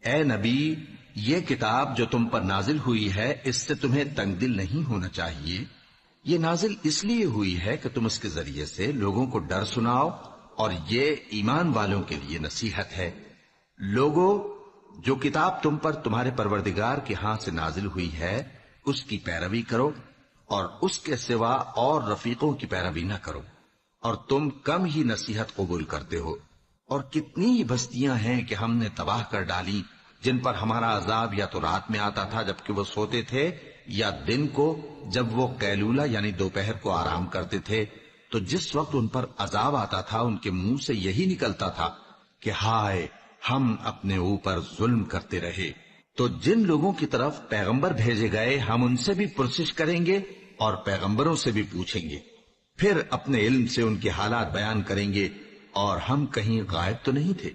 اے نبی، یہ کتاب جو تم پر نازل ہوئی ہے اس سے تمہیں تنگ دل نہیں ہونا چاہیے۔ یہ نازل اس لیے ہوئی ہے کہ تم اس کے ذریعے سے لوگوں کو ڈر سناؤ، اور یہ ایمان والوں کے لیے نصیحت ہے۔ لوگوں، جو کتاب تم پر تمہارے پروردگار کے ہاں سے نازل ہوئی ہے اس کی پیروی کرو، اور اس کے سوا اور رفیقوں کی پیروی نہ کرو، اور تم کم ہی نصیحت قبول کرتے ہو۔ اور کتنی ہی بستیاں ہیں کہ ہم نے تباہ کر ڈالی، جن پر ہمارا عذاب یا تو رات میں آتا تھا جبکہ وہ سوتے تھے، یا دن کو جب وہ قیلولہ یعنی دوپہر کو آرام کرتے تھے، تو جس وقت ان پر عذاب آتا تھا ان کے منہ سے یہی نکلتا تھا کہ ہائے، ہم اپنے اوپر ظلم کرتے رہے۔ تو جن لوگوں کی طرف پیغمبر بھیجے گئے ہم ان سے بھی پرسش کریں گے اور پیغمبروں سے بھی پوچھیں گے، پھر اپنے علم سے ان کے حالات بیان کریں گے، اور ہم کہیں غائب تو نہیں تھے۔